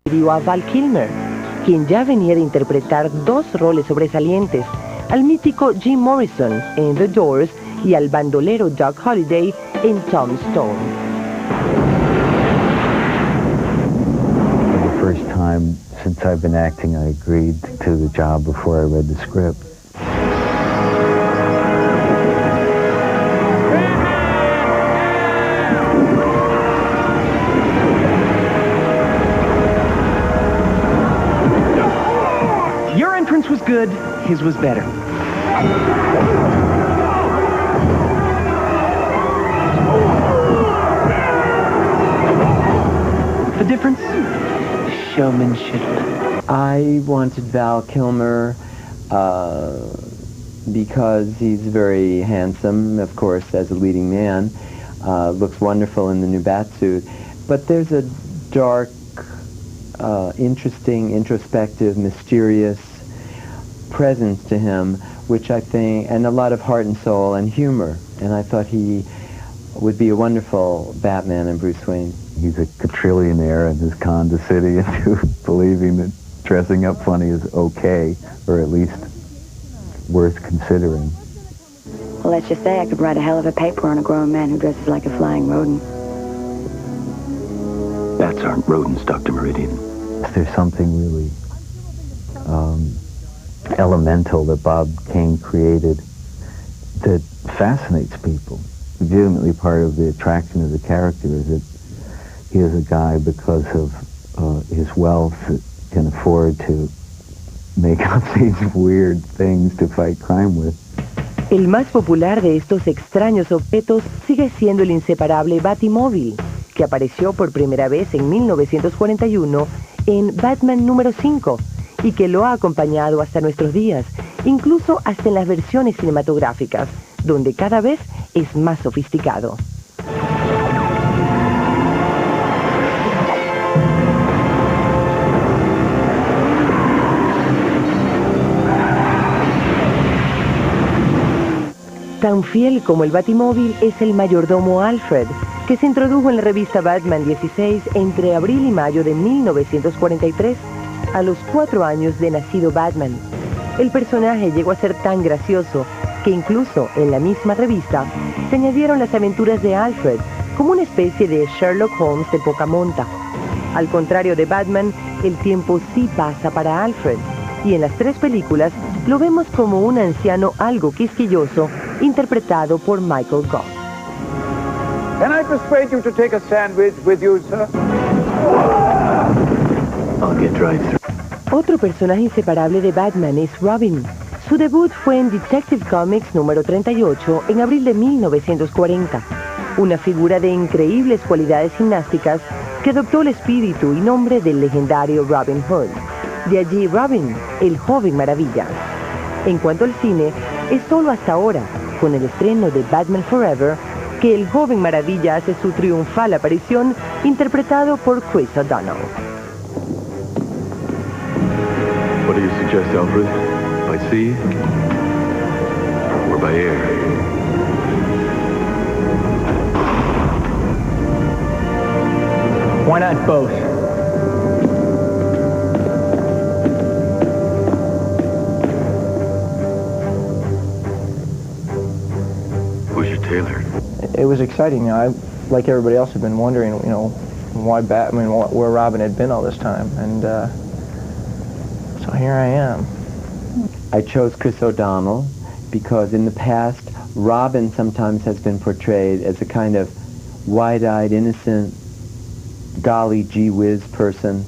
dio a Val Kilmer, quien ya venía de interpretar dos roles sobresalientes, al mítico Jim Morrison en The Doors y al bandolero Doc Holliday en Tombstone. For the first time since I've been acting, I agreed to the job before I read the script. Your entrance was good, his was better. The difference? Showmanship. I wanted Val Kilmer because he's very handsome, of course, as a leading man. Looks wonderful in the new batsuit. But there's a dark, interesting, introspective, mysterious presence to him, which I think, and a lot of heart and soul and humor. And I thought he would be a wonderful Batman and Bruce Wayne. He's a quadrillionaire and has conned the city into believing that dressing up funny is okay, or at least worth considering. Well, let's just say I could write a hell of a paper on a grown man who dresses like a flying rodent. Bats aren't rodents, Dr. Meridian. There's something really elemental that Bob Kane created that fascinates people. Legitimately part of the attraction of the character is that he is a guy, because of his wealth, that can afford to make up these weird things to fight crime with. El más popular de estos extraños objetos sigue siendo el inseparable Batimóvil, que apareció por primera vez en 1941 en Batman número 5 y que lo ha acompañado hasta nuestros días, incluso hasta en las versiones cinematográficas, donde cada vez es más sofisticado. Tan fiel como el Batimóvil es el mayordomo Alfred, que se introdujo en la revista Batman 16 entre abril y mayo de 1943, a los 4 años de nacido Batman. El personaje llegó a ser tan gracioso que incluso en la misma revista se añadieron las aventuras de Alfred como una especie de Sherlock Holmes de poca monta. Al contrario de Batman, el tiempo sí pasa para Alfred, y en las 3 películas lo vemos como un anciano algo quisquilloso, interpretado por Michael Gough. Can I persuade you to take a sandwich with you, sir? I'll get drive-through. Otro personaje inseparable de Batman es Robin. Su debut fue en Detective Comics número 38 en abril de 1940. Una figura de increíbles cualidades gimnásticas que adoptó el espíritu y nombre del legendario Robin Hood. De allí Robin, el joven maravilla. En cuanto al cine, es solo hasta ahora, con el estreno de Batman Forever, que el joven maravilla hace su triunfal aparición interpretado por Chris O'Donnell. What do you suggest, Alfred? By sea or by air? Why not both? Who's your tailor? It was exciting. You know, I, like everybody else, had been wondering, you know, why Batman, where Robin had been all this time, and so here I am. I chose Chris O'Donnell because in the past, Robin sometimes has been portrayed as a kind of wide-eyed, innocent, golly gee whiz person,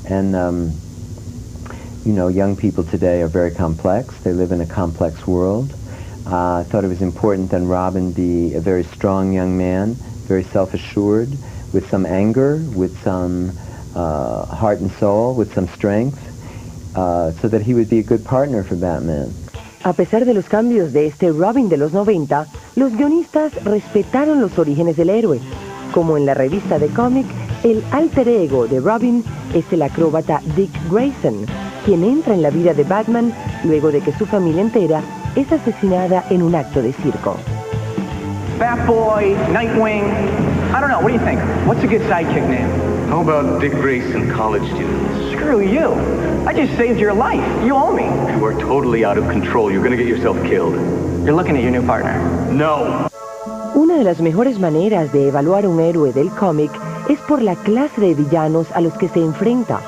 and you know, young people today are very complex. They live in a complex world. I thought it was important that Robin be a very strong young man, very self-assured, with some anger, with some heart and soul, with some strength, so that he would be a good partner for Batman. A pesar de los cambios de este Robin de los 90, los guionistas respetaron los orígenes del héroe. Como en la revista de cómic, el alter ego de Robin es el acróbata Dick Grayson, quien entra en la vida de Batman luego de que su familia entera es asesinada en un acto de circo. Batboy, Nightwing, I don't know, what do you think? What's a good sidekick name? How about Dick Grayson, college students? Screw you. I just saved your life. You owe me. You are totally out of control. You're gonna get yourself killed. You're looking at your new partner. No. Una de las mejores maneras de evaluar un héroe del cómic es por la clase de villanos a los que se enfrenta.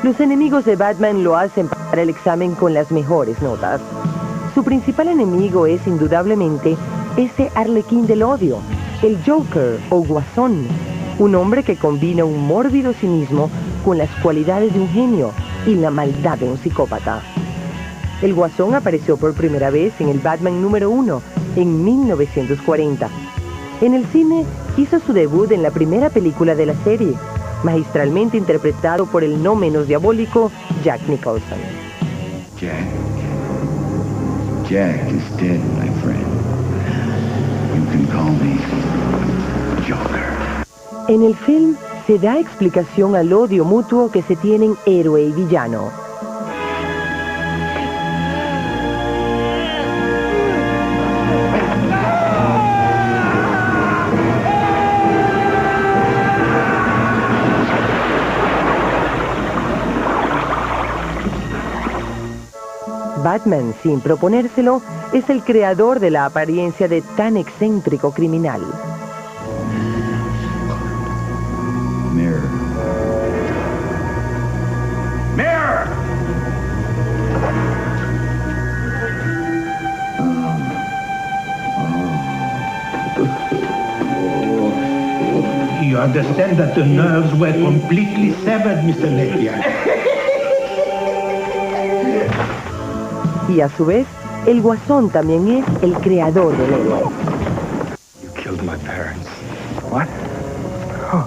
Los enemigos de Batman lo hacen para el examen con las mejores notas. Su principal enemigo es indudablemente ese arlequín del odio, el Joker o Guasón, un hombre que combina un mórbido cinismo con las cualidades de un genio y la maldad de un psicópata. El Guasón apareció por primera vez en el Batman número 1 en 1940. En el cine hizo su debut en la primera película de la serie, magistralmente interpretado por el no menos diabólico Jack Nicholson. Jack is dead, my friend. You can call me Joker. En el film se da explicación al odio mutuo que se tienen héroe y villano. Batman, sin proponérselo, es el creador de la apariencia de tan excéntrico criminal. Mirror. Mirror! You understand that the nerves were completely severed, Mr. Napier. Y a su vez, el Guasón también es el creador del héroe. You killed my parents. What? Oh.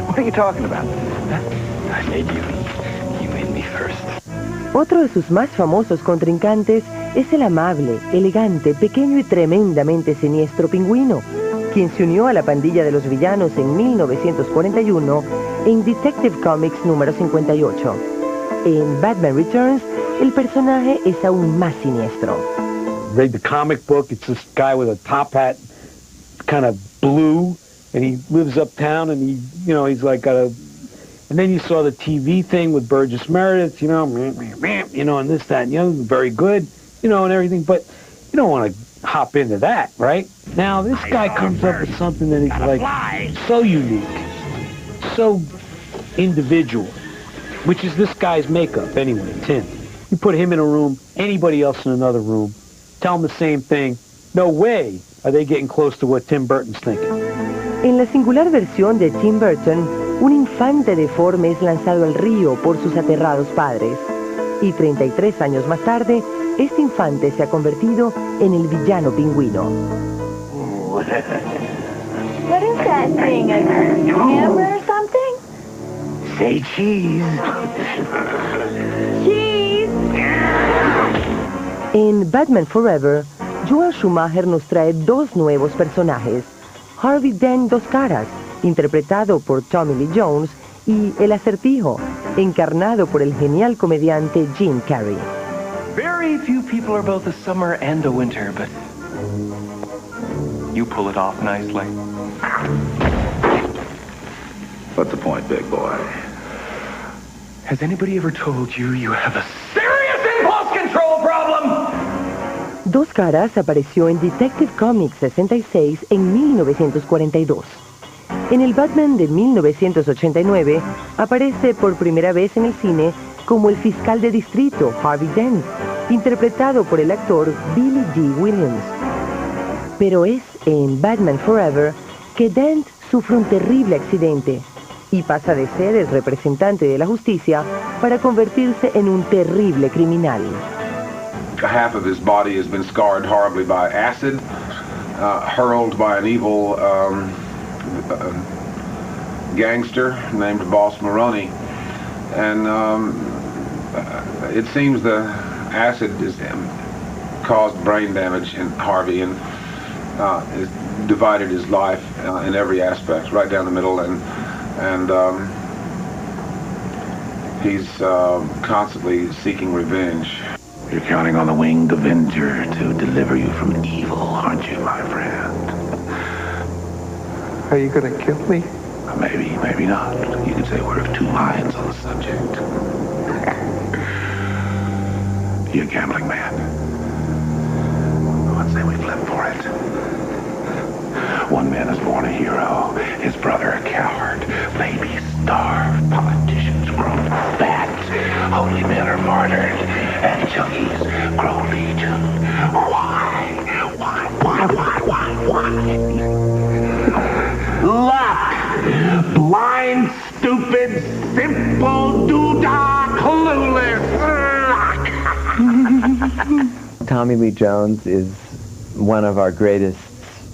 What are you talking about? I made you. You made me first. Otro de sus más famosos contrincantes es el amable, elegante, pequeño y tremendamente siniestro Pingüino, quien se unió a la pandilla de los villanos en 1941 en Detective Comics número 58. En Batman Returns, el personaje es aún más siniestro. Read the comic book, it's this guy with a top hat, kind of blue, and he lives uptown, and he's like got a, and then you saw the TV thing with Burgess Meredith, and this, that, and very good, and everything, but you don't want to hop into that, right? Now, this guy comes up with something that is like so unique, so individual, which is this guy's makeup anyway, Tim. You put him in a room, anybody else in another room, tell them the same thing. No way are they getting close to what Tim Burton's thinking. En la singular versión de Tim Burton, un infante deforme es lanzado al río por sus aterrados padres. Y 33 años más tarde, este infante se ha convertido en el villano Pingüino. What is that thing? A camera or something? Say cheese. Cheese. En Batman Forever, Joel Schumacher nos trae dos nuevos personajes. Harvey Dent Dos Caras, interpretado por Tommy Lee Jones, y El Acertijo, encarnado por el genial comediante Jim Carrey. Very few people are both a summer and a winter, but you pull it off nicely. What's the point, big boy? Has anybody ever told you you have a serious impulse control problem? Dos Caras apareció en Detective Comics 66 en 1942. En el Batman de 1989, aparece por primera vez en el cine como el fiscal de distrito Harvey Dent, interpretado por el actor Billy D. Williams. Pero es en Batman Forever que Dent sufre un terrible accidente y pasa de ser el representante de la justicia para convertirse en un terrible criminal. Half of his body has been scarred horribly by acid, hurled by an evil gangster named Boss Maroney. And it seems the acid has caused brain damage in Harvey and has divided his life in every aspect, right down the middle, and he's constantly seeking revenge. You're counting on the winged Avenger to deliver you from evil, aren't you, my friend? Are you gonna kill me? Maybe, maybe not. You could say we're of two minds on the subject. You a gambling man? Let's say we flip for it. One man is born a hero, his brother a coward. Babies starve, politicians grow fat, holy men are martyred, and junkies grow legion. Why? Luck! Blind, stupid, simple, doodah, clueless luck! Tommy Lee Jones is one of our greatest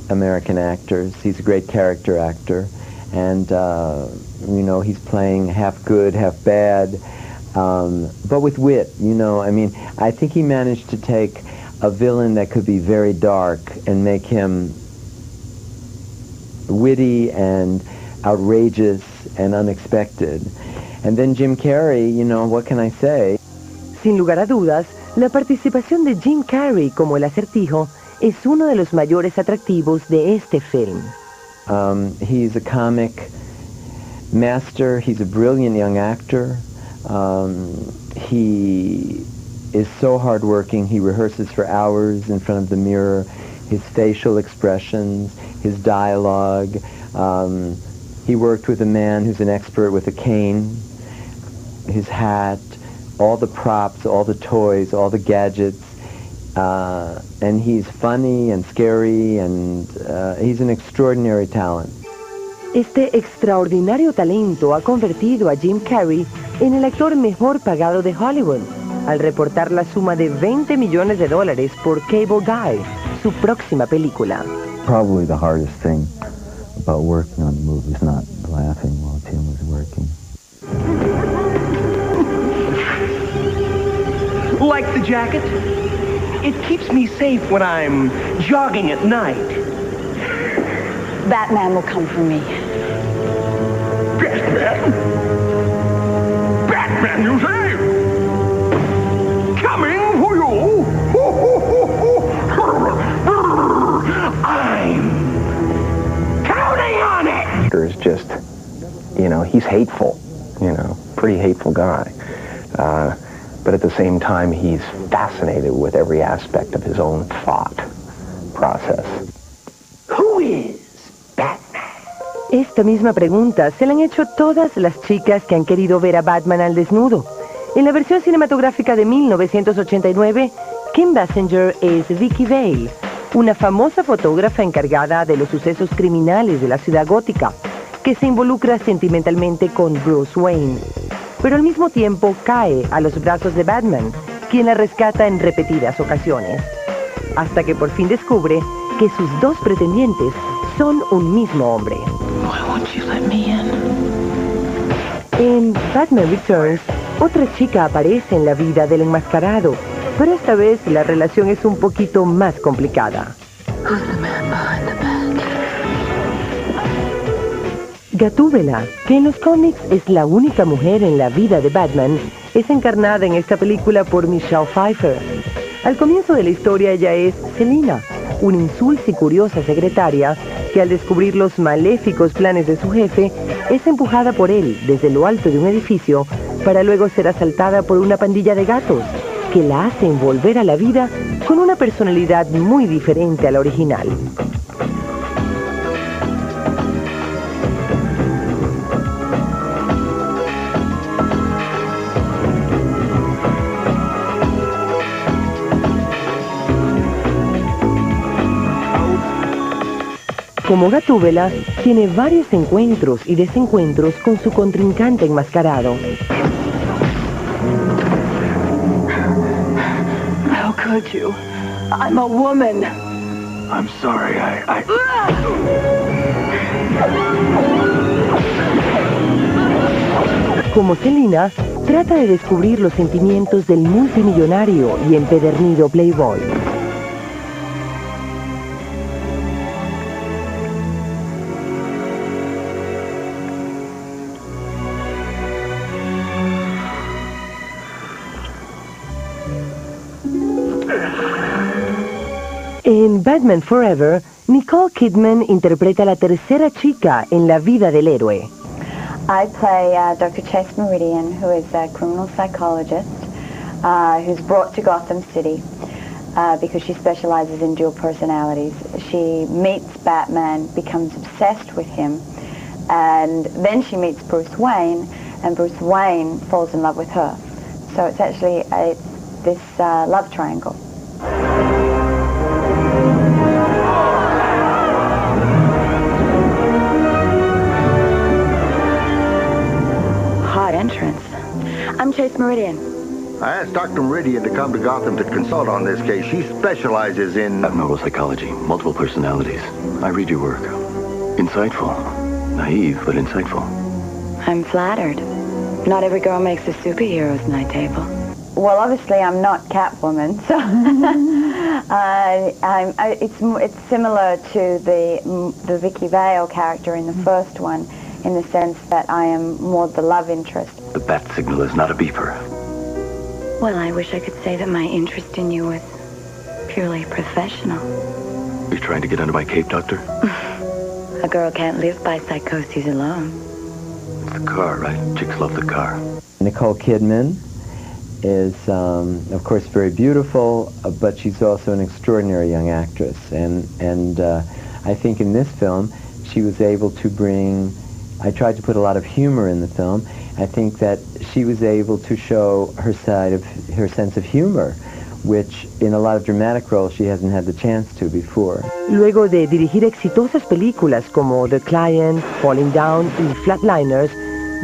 American actors. He's a great character actor, and you know, he's playing half good, half bad, but with wit. You know, I mean, I think he managed to take a villain that could be very dark and make him witty and outrageous and unexpected. And then Jim Carrey, you know, what can I say? Sin lugar a dudas, la participación de Jim Carrey como el Acertijo es uno de los mayores atractivos de este film. He's a comic master. He's a brilliant young actor. He is so hardworking. He rehearses for hours in front of the mirror. His facial expressions, his dialogue. He worked with a man who's an expert with a cane. His hat, all the props, all the toys, all the gadgets. And he's funny and scary, and he's an extraordinary talent. Este extraordinario talento ha convertido a Jim Carrey en el actor mejor pagado de Hollywood, al reportar la suma de $20 millones por Cable Guy, su próxima película. Probably the hardest thing about working on the movie is not laughing while Jim was working. Like the jacket? It keeps me safe when I'm jogging at night. Batman will come for me. Batman? Batman, you say? Coming for you? I'm counting on it! Is just, you know, he's hateful, you know, pretty hateful guy. But at the same time, he's fascinated with every aspect of his own thought process. Who is Batman? Esta misma pregunta se la han hecho todas las chicas que han querido ver a Batman al desnudo. En la versión cinematográfica de 1989, Kim Basinger es Vicky Vale, una famosa fotógrafa encargada de los sucesos criminales de la ciudad gótica, que se involucra sentimentalmente con Bruce Wayne, pero al mismo tiempo cae a los brazos de Batman, quien la rescata en repetidas ocasiones, hasta que por fin descubre que sus dos pretendientes son un mismo hombre. Why won't you let me in? En Batman Returns, otra chica aparece en la vida del enmascarado, pero esta vez la relación es un poquito más complicada. Who's the man behind the bat? Gatúbela, que en los cómics es la única mujer en la vida de Batman, es encarnada en esta película por Michelle Pfeiffer. Al comienzo de la historia ella es Selina, una insulsa y curiosa secretaria que al descubrir los maléficos planes de su jefe, es empujada por él desde lo alto de un edificio para luego ser asaltada por una pandilla de gatos que la hacen volver a la vida con una personalidad muy diferente a la original. Como Gatúbela, tiene varios encuentros y desencuentros con su contrincante enmascarado. How could you? I'm a woman. I'm sorry, Como Selina, trata de descubrir los sentimientos del multimillonario y empedernido playboy. En Batman Forever, Nicole Kidman interpreta a la tercera chica en la vida del héroe. I play Dr. Chase Meridian, who is a criminal psychologist who's brought to Gotham City because she specializes in dual personalities. She meets Batman, becomes obsessed with him, and then she meets Bruce Wayne, and Bruce Wayne falls in love with her. So it's actually this love triangle. Hot entrance. I'm Chase Meridian. I asked Dr. Meridian to come to Gotham to consult on this case. She specializes in abnormal psychology, multiple personalities. I read your work. Insightful. Naive, but insightful. I'm flattered. Not every girl makes a superhero's night table. Well, obviously, I'm not Catwoman, so it's similar to the Vicky Vale character in the first one, in the sense that I am more the love interest. The bat signal is not a beeper. Well, I wish I could say that my interest in you was purely professional. You're trying to get under my cape, Doctor? A girl can't live by psychoses alone. It's the car, right? Chicks love the car. Nicole Kidman is, of course, very beautiful, but she's also an extraordinary young actress. And I think in this film, she was able to bring... I tried to put a lot of humor in the film. I think that she was able to show her side of her sense of humor, which in a lot of dramatic roles she hasn't had the chance to before. Luego de dirigir exitosas películas como The Client, Falling Down y Flatliners,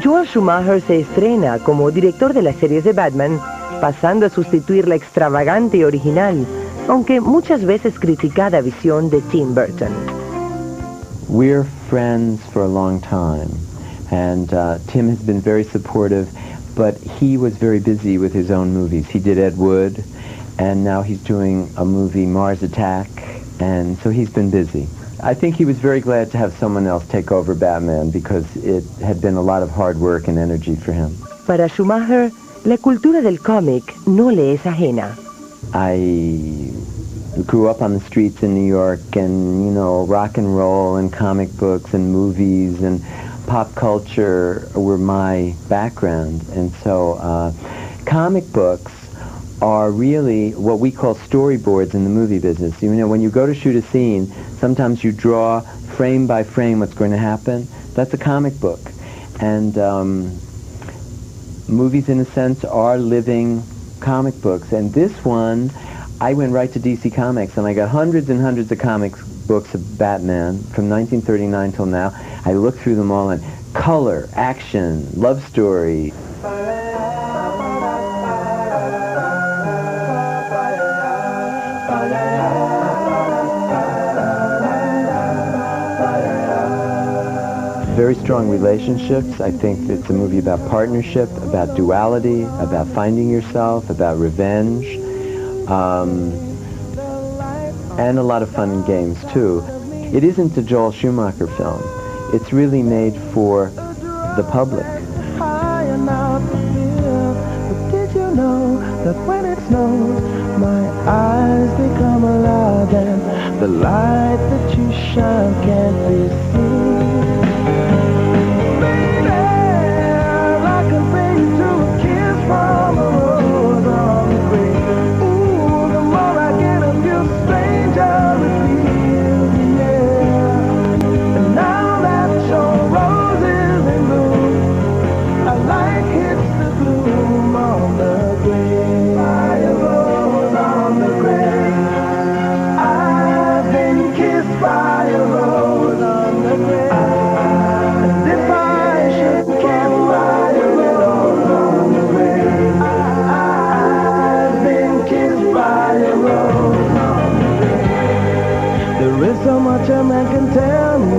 Joel Schumacher se estrena como director de las series de Batman, pasando a sustituir la extravagante y original, aunque muchas veces criticada visión de Tim Burton. We're friends for a long time, and Tim has been very supportive, but he was very busy with his own movies. He did Ed Wood, and now he's doing a movie, Mars Attack, and so he's been busy. I think he was very glad to have someone else take over Batman because it had been a lot of hard work and energy for him. Para Schumacher, la cultura del cómic no le es ajena. I grew up on the streets in New York, and, you know, rock and roll and comic books and movies and pop culture were my background. And so comic books are really what we call storyboards in the movie business. You know, when you go to shoot a scene, sometimes you draw frame by frame what's going to happen. That's a comic book. And movies, in a sense, are living comic books. And this one, I went right to DC Comics, and I got hundreds and hundreds of comic books of Batman from 1939 till now. I looked through them all, and color, action, love story. Very strong relationships. I think it's a movie about partnership, about duality, about finding yourself, about revenge. And a lot of fun and games, too. It isn't a Joel Schumacher film. It's really made for the public. But did you know that when it snows, my eyes, they come alive, and the light that you shine can't be seen? Baby, I compare you to a kiss from a rose on the grave. Ooh, the more I get of you, stranger it feels, yeah. And now that your rose is in bloom, I like hits the gloom on the grave. Fire rose on the grave. I've been kissed by a rose on the grave. And if I should kiss by a rose on the grave, I've been kissed by a rose on the grave. There is so much a man can tell me.